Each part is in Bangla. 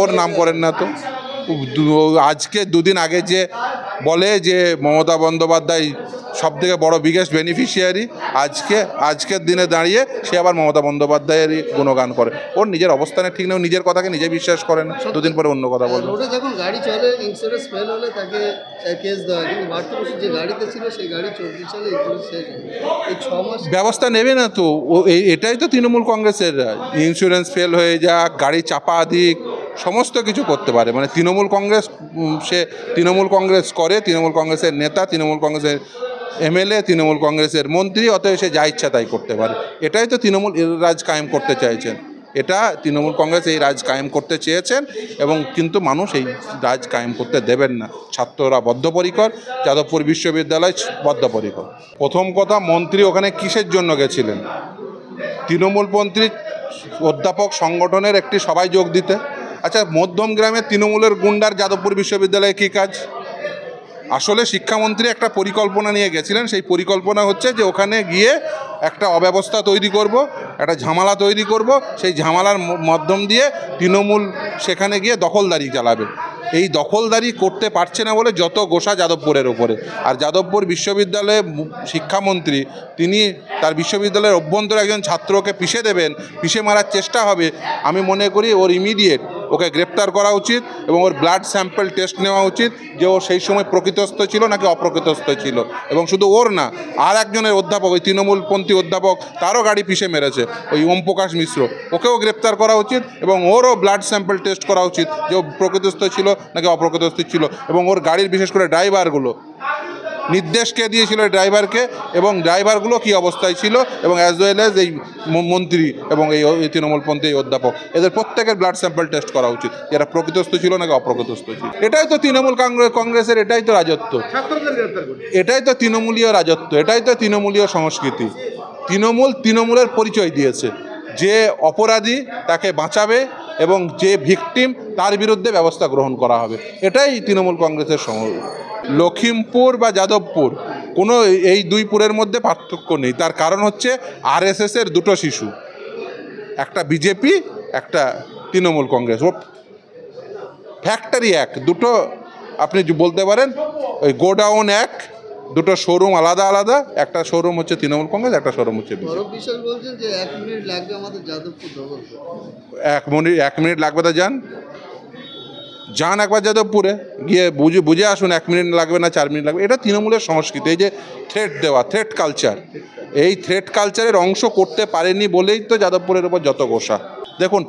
ওর নাম করেন না তো। আজকে দুদিন আগে যে বলে যে মমতা বন্দ্যোপাধ্যায় সবথেকে বড় বিগেস্ট বেনিফিশিয়ারি, আজকের দিনে দাঁড়িয়ে সে আবার মমতা বন্দ্যোপাধ্যায়েরই গুণগান করে। ওর নিজের অবস্থানে ঠিক নেই, নিজের কথাকে নিজে বিশ্বাস করে না, দুদিন পরে অন্য কথা বলবে। রোডে যখন গাড়ি চলে ইন্স্যুরেন্স ফেল হলে তাকে কেস দেওয়া হয়, কিন্তু ভারতবর্ষে যে গাড়িতে ছিল সেই গাড়ি 24 সালে ইন্স্যুরেন্স শেষ হয়। এই 6 মাস ব্যবস্থা নেবে না তো। এটাই তো তৃণমূল কংগ্রেসের, ইন্স্যুরেন্স ফেল হয়ে যাক, গাড়ি চাপা দিক, সমস্ত কিছু করতে পারে। মানে তৃণমূল কংগ্রেস, সে তৃণমূল কংগ্রেস করে, তৃণমূল কংগ্রেসের নেতা, তৃণমূল কংগ্রেসের এমএলএ, তৃণমূল কংগ্রেসের মন্ত্রী, অতএব সে যা ইচ্ছা তাই করতে পারে। এটাই তো তৃণমূল রাজ কায়েম করতে চাইছেন। এটা তৃণমূল কংগ্রেস এই রাজ কায়েম করতে চেয়েছেন, এবং কিন্তু মানুষ এই রাজ কায়েম করতে দেবেন না। ছাত্ররা বদ্ধপরিকর, যাদবপুর বিশ্ববিদ্যালয় বদ্ধপরিকর। প্রথম কথা, মন্ত্রী ওখানে কিসের জন্য গেছিলেন? তৃণমূলপন্থী অধ্যাপক সংগঠনের একটি সভায় যোগ দিতে। আচ্ছা, মধ্যম গ্রামের তৃণমূলের গুন্ডার যাদবপুর বিশ্ববিদ্যালয়ে কী কাজ? আসলে শিক্ষামন্ত্রী একটা পরিকল্পনা নিয়ে গেছিলেন। সেই পরিকল্পনা হচ্ছে যে ওখানে গিয়ে একটা অব্যবস্থা তৈরি করব, একটা ঝামেলা তৈরি করব, সেই ঝামেলার মাধ্যম দিয়ে তৃণমূল সেখানে গিয়ে দখলদারি চালাবে। এই দখলদারি করতে পারছে না বলে যত গোসা যাদবপুরের ওপরে। আর যাদবপুর বিশ্ববিদ্যালয়ে শিক্ষামন্ত্রী, তিনি তার বিশ্ববিদ্যালয়ের অভ্যন্তরে একজন ছাত্রকে পিষে দেবেন, পিষে মারার চেষ্টা হবে। আমি মনে করি ওর ইমিডিয়েট ওকে গ্রেপ্তার করা উচিত এবং ওর ব্লাড স্যাম্পল টেস্ট নেওয়া উচিত যে ও সেই সময় প্রকৃতস্থ ছিল নাকি অপ্রকৃতস্থ ছিল। এবং শুধু ওর না, আর একজনের অধ্যাপক, ওই তৃণমূলপন্থী অধ্যাপক, তারও গাড়ি পিষে মেরেছে, ওই ওম প্রকাশ মিশ্র, ওকেও গ্রেপ্তার করা উচিত এবং ওরও ব্লাড স্যাম্পল টেস্ট করা উচিত যে ও প্রকৃতস্থ ছিল নাকি অপ্রকৃতস্থ ছিল। এবং ওর গাড়ির বিশেষ করে ড্রাইভারগুলো, নির্দেশ কে দিয়েছিল ড্রাইভারকে, এবং ড্রাইভারগুলো কী অবস্থায় ছিল, এবং অ্যাজ ওয়েল অ্যাজ এই মন্ত্রী এবং এই তৃণমূলপন্থী অধ্যাপক, এদের প্রত্যেকের ব্লাড স্যাম্পল টেস্ট করা উচিত, এরা প্রকৃতস্থ ছিল নাকি অপ্রকৃতস্থ ছিল। এটাই তো তৃণমূল কংগ্রেসের, এটাই তো রাজত্ব, এটাই তো তৃণমূলীয় রাজত্ব, এটাই তো তৃণমূলীয় সংস্কৃতি। তৃণমূলের পরিচয় দিয়েছে যে অপরাধী তাকে বাঁচাবে এবং যে ভিকটিম তার বিরুদ্ধে ব্যবস্থা গ্রহণ করা হবে। এটাই তৃণমূল কংগ্রেসের লখিমপুর বা যাদবপুর, কোনো এই দুই পুরের মধ্যে পার্থক্য নেই। তার কারণ হচ্ছে আরএসএসের দুটো শিশু, একটা বিজেপি, একটা তৃণমূল কংগ্রেস। ও ফ্যাক্টরি এক, দুটো আপনি বলতে পারেন ওই গোডাউন এক, দুটো শোরুম আলাদা আলাদা। একটা শোরুম হচ্ছে তৃণমূল কংগ্রেস, একটা শোরুম হচ্ছে বিজেপি। বিশ্বাস বলছেন যে 1 মিনিট লাগবে আমাদের যাদবপুর দখল করতে। 1 মিনিট লাগবে তো যান একবার যাদবপুরে গিয়ে বুঝে আসুন। 1 মিনিট লাগবে না 4 মিনিট লাগবে। এটা তৃণমূলের সংস্কৃতি, এই যে থ্রেট দেওয়া, থ্রেট কালচার, এই থ্রেট কালচারের অংশ করতে পারেনি বলেই তো যাদবপুরের ওপর যত গোসা। দেখুন,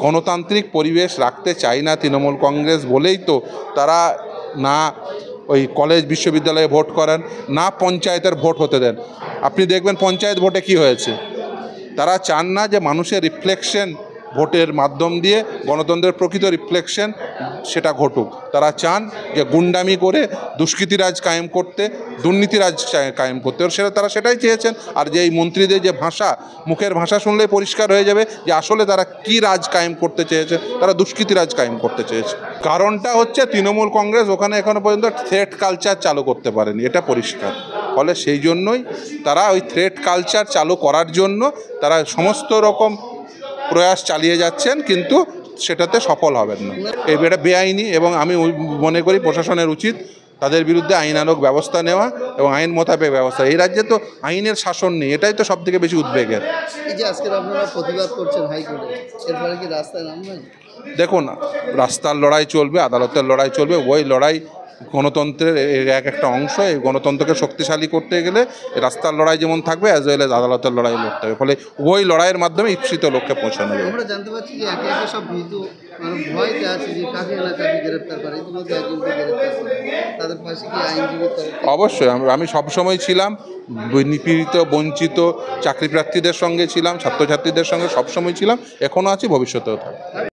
গণতান্ত্রিক পরিবেশ রাখতে চায় না তৃণমূল কংগ্রেস বলেই তো তারা না ওই কলেজ বিশ্ববিদ্যালয়ে ভোট করান, না পঞ্চায়েতের ভোট হতে দেন। আপনি দেখবেন পঞ্চায়েত ভোটে কি হয়েছে। তারা চান না যে মানুষের রিফ্লেকশন ভোটের মাধ্যম দিয়ে গণতন্ত্রের প্রকৃত রিফ্লেকশন সেটা ঘটুক। তারা চান যে গুন্ডামি করে দুষ্কৃতিরাজ কায়েম করতে, দুর্নীতিরাজ কায়েম করতে, তারা সেটাই চেয়েছেন। আর যে এই মন্ত্রীদের যে ভাষা, মুখের ভাষা শুনলেই পরিষ্কার হয়ে যাবে যে আসলে তারা কি রাজ কায়েম করতে চেয়েছে, তারা দুষ্কৃতিরাজ কায়েম করতে চেয়েছে। কারণটা হচ্ছে তৃণমূল কংগ্রেস ওখানে এখনো পর্যন্ত থ্রেট কালচার চালু করতে পারেনি, এটা পরিষ্কার। ফলে সেই জন্যই তারা ওই থ্রেট কালচার চালু করার জন্য তারা সমস্ত রকম প্রয়াস চালিয়ে যাচ্ছেন, কিন্তু সেটাতে সফল হবেন না। এটা বেআইনি এবং আমি মনে করি প্রশাসনের উচিত তাদের বিরুদ্ধে আইনানুগ ব্যবস্থা নেওয়া এবং আইন মোতাবেক ব্যবস্থা। এই রাজ্যে তো আইনের শাসন নেই, এটাই তো সবথেকে বেশি উদ্বেগের। এই যে আজকে আপনারা প্রতিবাদ করছেন হাইকোর্টে, এরপরে কি রাস্তায় নামবেন? দেখুন, রাস্তার লড়াই চলবে, আদালতের লড়াই চলবে। ওই লড়াই গণতন্ত্রের একটা অংশ। এই গণতন্ত্রকে শক্তিশালী করতে গেলে রাস্তার লড়াই যেমন থাকবে, অ্যাজ ওয়েল এজ আদালতের লড়াই লড়তে হবে। ফলে ওই লড়াইয়ের মাধ্যমে ইচ্ছিত লক্ষ্যে পৌঁছানো যাবে। আমরা জানতে পারছি যে একে একে সব ভিতু ভয়তে আছে যে কাকে না কাকে গ্রেপ্তার করে, ইতিমধ্যে একজনকে গ্রেপ্তার করে, তাদের পাশে কি আইনজীবী? অবশ্যই আমি সবসময় ছিলাম নিপীড়িত, বঞ্চিত চাকরি প্রার্থীদের সঙ্গে ছিলাম, ছাত্রছাত্রীদের সঙ্গে সবসময় ছিলাম, এখনও আছি, ভবিষ্যতেও থাকবে।